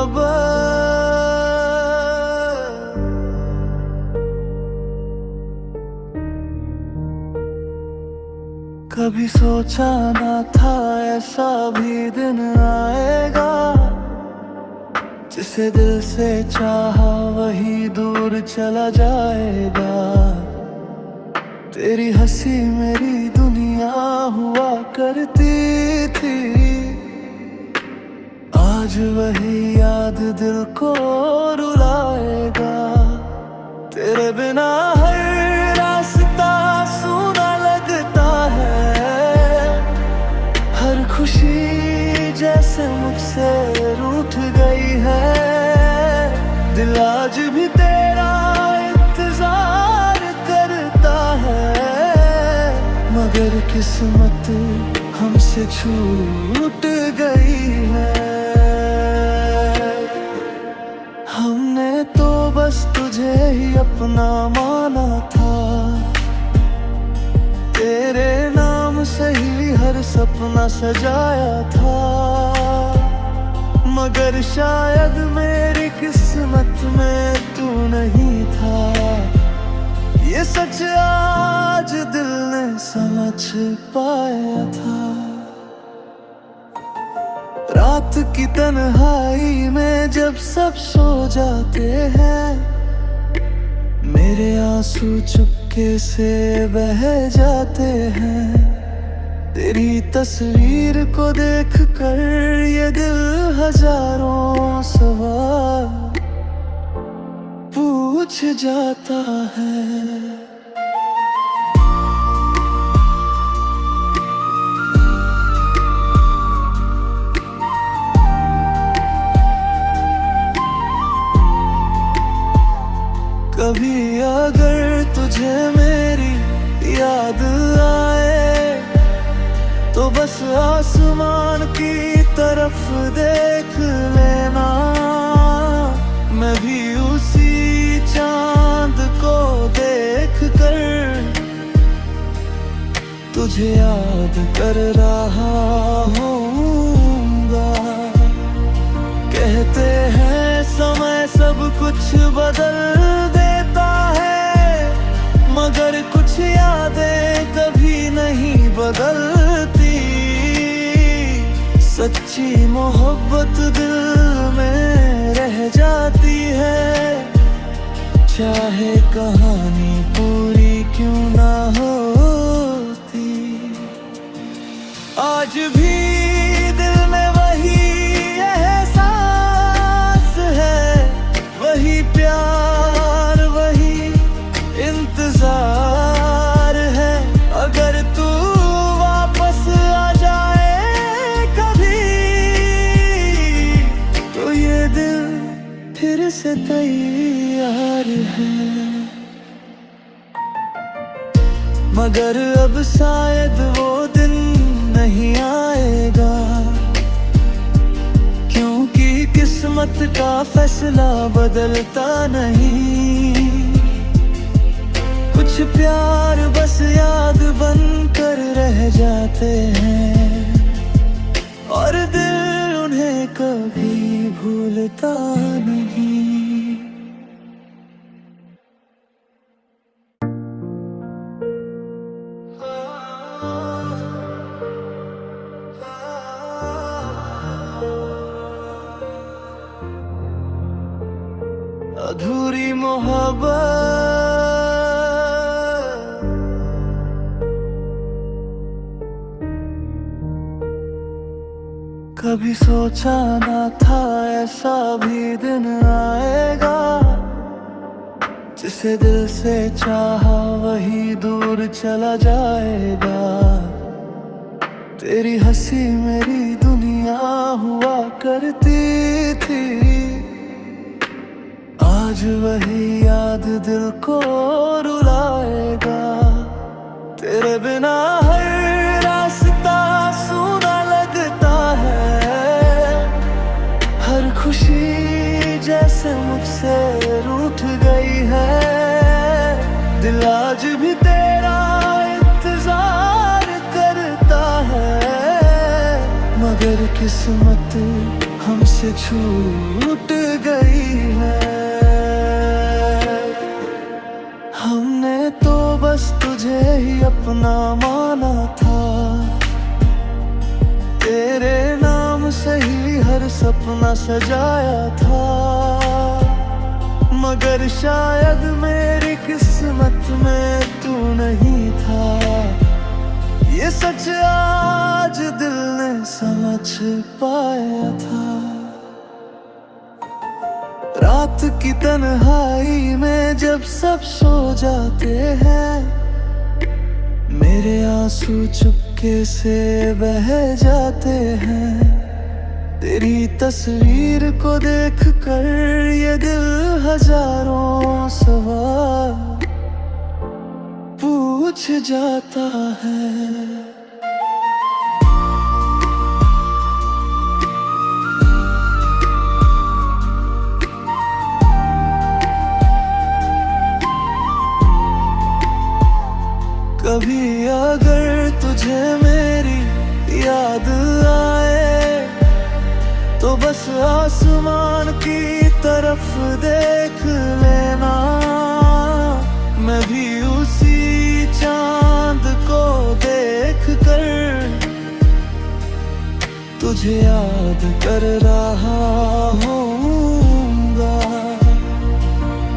मोहब्बत। कभी सोचा ना था ऐसा भी दिन आएगा, जिसे दिल से चाहा वही दूर चला जाएगा। तेरी हंसी मेरी दुनिया हुआ करती थी, आज वही याद दिल को रुलाएगा। तेरे बिना हर रास्ता सूना लगता है, हर खुशी जैसे मुझसे रूठ गई है। दिल आज भी तेरा इंतजार करता है, मगर किस्मत हमसे छूट गई है। हमने तो बस तुझे ही अपना माना था, तेरे नाम से ही हर सपना सजाया था। मगर शायद मेरी किस्मत में तू नहीं था, ये सच आज दिल ने समझ पाया था। रात की तन्हाई में जब सब सो जाते हैं, मेरे आंसू चुपके से बह जाते हैं। तेरी तस्वीर को देखकर ये दिल हजारों सवाल पूछ जाता है। कभी अगर तुझे मेरी याद आए, तो बस आसमान की तरफ देख लेना। मैं भी उसी चांद को देख कर तुझे याद कर रहा होऊंगा। कहते हैं समय सब कुछ बदल देता है, मगर कुछ यादें कभी नहीं बदलती। सच्ची मोहब्बत दिल में रह जाती है, चाहे कहानी पूरी क्यों ना होती। आज भी दिल में वही एहसास है, वही प्यार वही इंतजार है। अगर तू वापस आ जाए कभी, तो ये दिल फिर से तैयार है। मगर अब शायद वो दिन नहीं आएगा, क्योंकि किस्मत का फैसला बदलता नहीं। कुछ प्यार बस याद बन कर रह जाते हैं, और दिल उन्हें कभी भूलता नहीं। अधूरी मोहब्बत। कभी सोचा ना था ऐसा भी दिन आएगा, जिसे दिल से चाहा वही दूर चला जाएगा। तेरी हंसी मेरी दुनिया हुआ करती थी, आज वही याद दिल को रुलाएगा। तेरे बिना हर रास्ता सूना लगता है, हर खुशी जैसे मुझसे रूठ गई है। दिल आज भी तेरा इंतजार करता है, मगर किस्मत हमसे हमसे छूट गई है। हमने तो बस तुझे ही अपना माना था, तेरे नाम से ही हर सपना सजाया था। मगर शायद मेरी किस्मत में तू नहीं था, ये सच आज दिल ने समझ पाया था। रात की तन्हाई में जब सब सो जाते हैं, मेरे आंसू चुपके से बह जाते हैं। तेरी तस्वीर को देखकर ये दिल हजारों सवाल पूछ जाता है। कभी अगर तुझे मेरी याद आए, तो बस आसमान की तरफ देख लेना। मैं भी उसी चांद को देख कर तुझे याद कर रहा होऊंगा।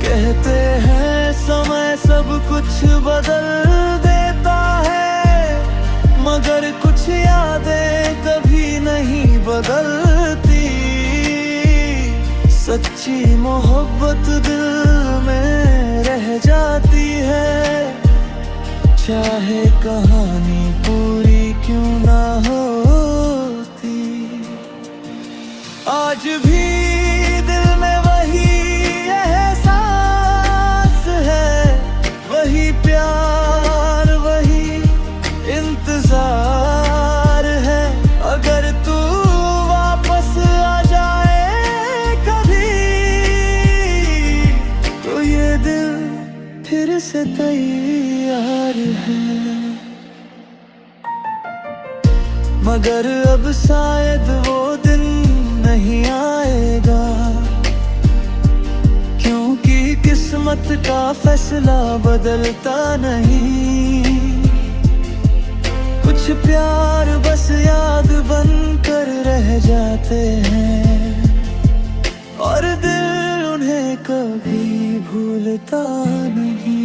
कहते हैं समय सब कुछ बदल देता है, मगर कुछ यादें कभी नहीं बदलती। सच्ची मोहब्बत दिल में रह जाती है, चाहे कहानी पूरी क्यों ना होती। आज भी दिल में वही एहसास है, वही प्यार, वही इंतजार है। अगर तू वापस आ जाए कभी, तो ये दिल फिर से तैयार है। मगर अब शायद वो दिन नहीं आएगा, क्योंकि किस्मत का फैसला बदलता नहीं। कुछ प्यार बस याद बनकर रह जाते हैं, और दिल उन्हें कभी भूलता नहीं।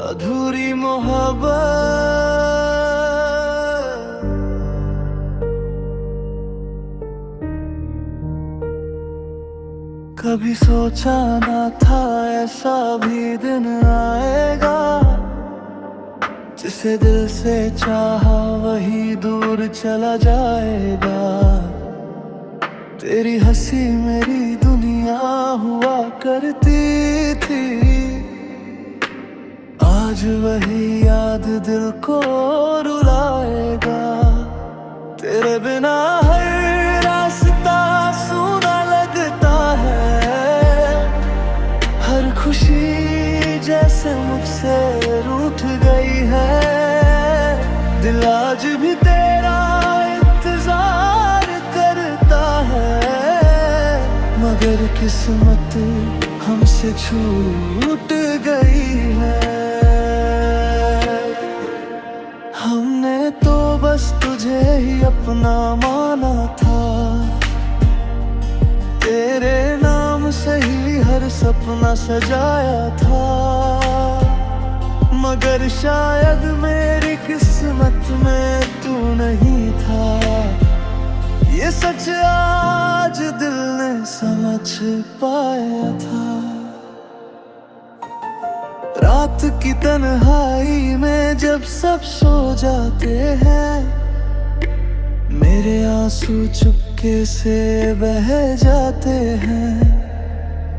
अधूरी मोहब्बत, कभी सोचा ना था ऐसा भी दिन आएगा। जिसे दिल से चाहा वही दूर चला जाएगा। तेरी हंसी मेरी दुनिया हुआ करती थी, आज वही याद दिल को रुलाएगा। तेरे बिना हर रास्ता सूना लगता है, हर खुशी जैसे मुझसे रूठ गई है। दिल आज भी तेरा इंतजार करता है, मगर किस्मत हमसे छूट गई है। हमने तो बस तुझे ही अपना माना था, तेरे नाम से ही हर सपना सजाया था। मगर शायद मेरी किस्मत में तू नहीं था, ये सच आज दिल ने समझ पाया था। रात की तन्हाई में जब सब सो जाते हैं, मेरे आंसू चुपके से बह जाते हैं।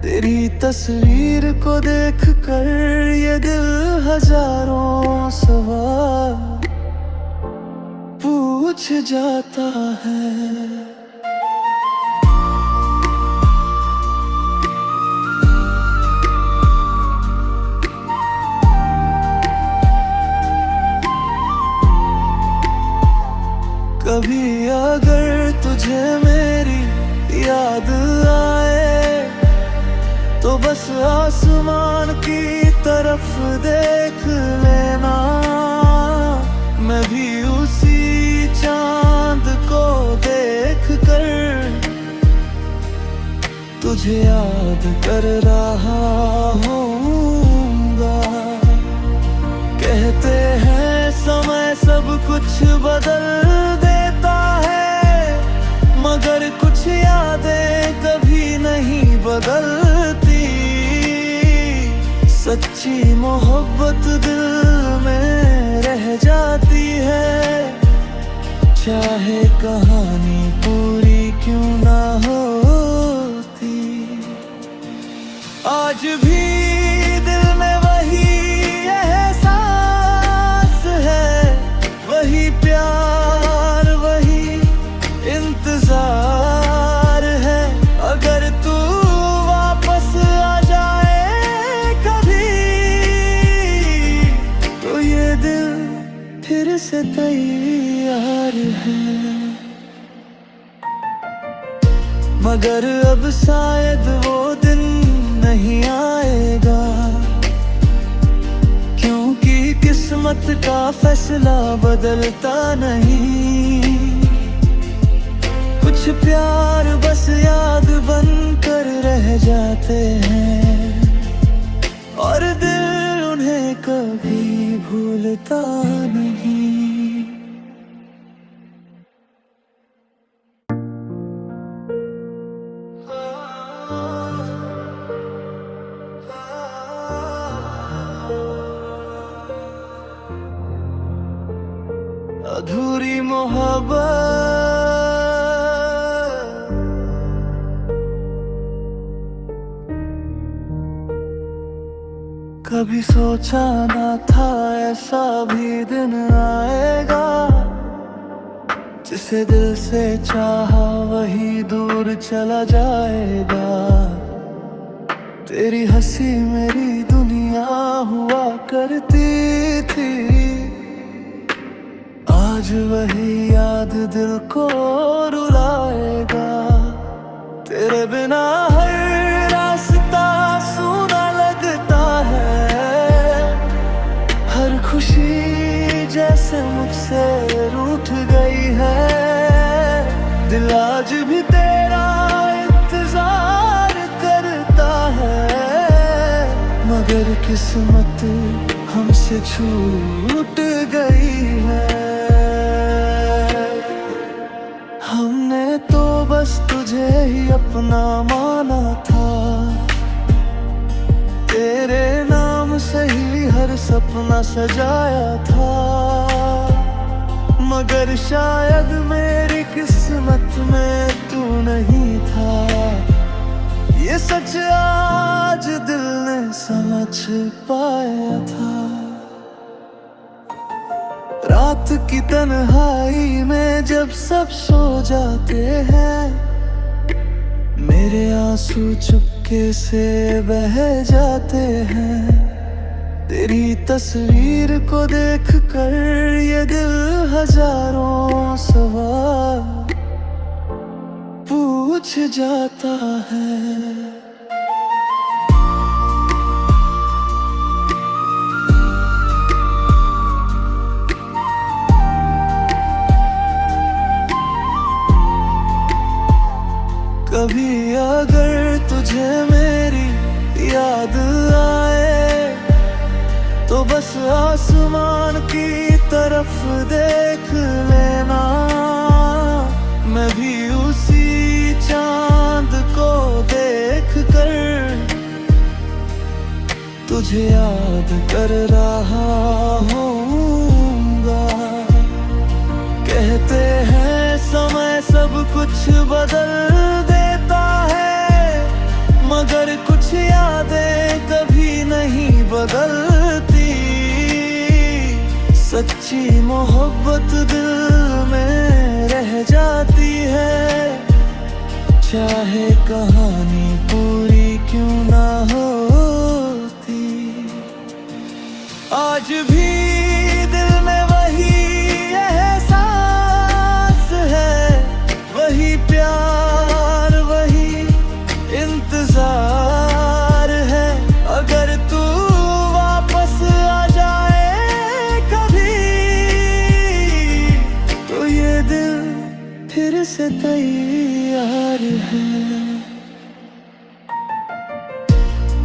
तेरी तस्वीर को देखकर ये दिल हजारों सवाल पूछ जाता है। तो बस आसमान की तरफ देख लेना, मैं भी उसी चांद को देख कर तुझे याद कर रहा होऊंगा। कहते हैं समय सब कुछ बदल देता है, मगर कुछ यादें कभी नहीं बदलती। सच्ची मोहब्बत दिल में रह जाती है, चाहे कहानी पूरी क्यों ना होती। आज भी दिल में वही एहसास है, वही प्यार, वही इंतजार है। अगर तू वापस आ जाए कभी, तो ये दिल फिर से तैयार है। मगर अब शायद वो दिन नहीं आएगा, क्योंकि किस्मत का फैसला बदलता नहीं। कुछ प्यार बस याद बनकर रह जाते हैं, और दिल उन्हें कभी भूलता नहीं। अधूरी मोहब्बत कभी सोचा ना था ऐसा भी दिन आएगा। जिसे दिल से चाहा वही दूर चला जाएगा। तेरी हंसी मेरी दुनिया हुआ करती थी, आज वही याद दिल को रुलाएगा। तेरे बिना हर रास्ता सूना लगता है, हर खुशी जैसे मुझसे रूठ गई है। दिल आज भी तेरा इंतजार करता है, मगर किस्मत हमसे छूट गई है। हमने तो बस तुझे ही अपना माना था, तेरे नाम से ही हर सपना सजाया था। मगर शायद मेरी किस्मत में तू नहीं था, ये सच आज दिल ने समझ पाया था। रात की तन्हाई में जब सब सो जाते हैं, मेरे आंसू चुपके से बह जाते हैं। तेरी तस्वीर को देखकर ये दिल हजारों सवाल पूछ जाता है। कभी अगर तुझे मेरी याद आए, तो बस आसमान की तरफ देख लेना, मैं भी उसी चांद को देख कर तुझे याद कर रहा होऊंगा। कहते हैं समय सब कुछ बदल देता है, मगर कुछ यादें कभी नहीं बदलती। सच्ची मोहब्बत दिल में रह जाती है, चाहे कहानी पूरी क्यों ना होती। आज भी दिल में वही एहसास है, वही प्यार, वही इंतजार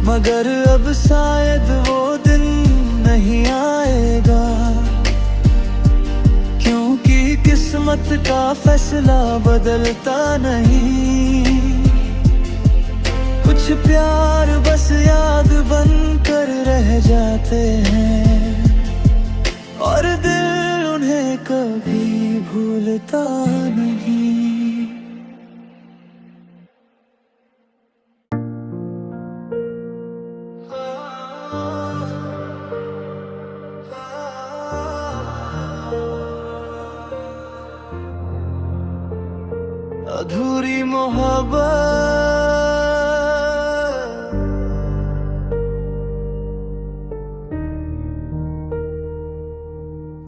मगर अब शायद वो दिन नहीं आएगा, क्योंकि किस्मत का फैसला बदलता नहीं। कुछ प्यार बस याद बनकर रह जाते हैं, और दिल उन्हें कभी भूलता नहीं। अधूरी मोहब्बत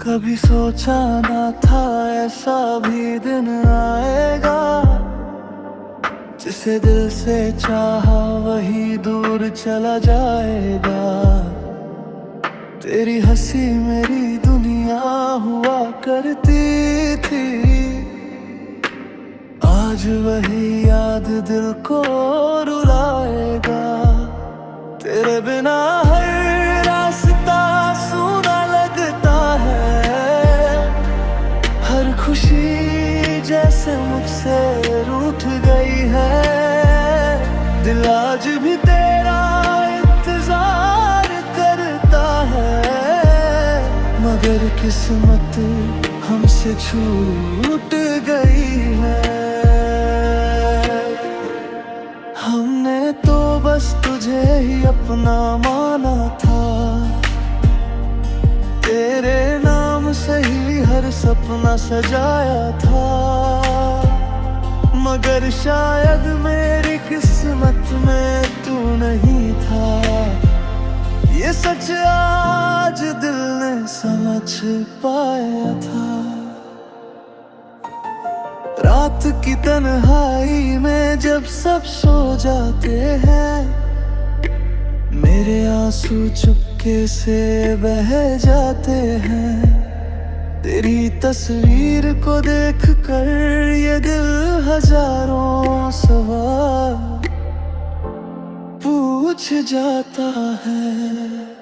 कभी सोचा ना था ऐसा भी दिन आएगा, जिसे दिल से चाहा वही दूर चला जाएगा। तेरी हंसी मेरी दुनिया हुआ करती थी, आज वही याद दिल को रुलाएगा। तेरे बिना हर रास्ता सूना लगता है, हर खुशी जैसे मुझसे रूठ गई है। दिल आज भी तेरा इंतजार करता है, मगर किस्मत हमसे छूट गई है। हमने तो बस तुझे ही अपना माना था, तेरे नाम से ही हर सपना सजाया था। मगर शायद मेरी किस्मत में तू नहीं था, ये सच आज दिल ने समझ पाया था। रात की तन्हाई में जब सब सो जाते हैं, मेरे आंसू चुपके से बह जाते हैं। तेरी तस्वीर को देखकर ये दिल हजारों सवाल पूछ जाता है।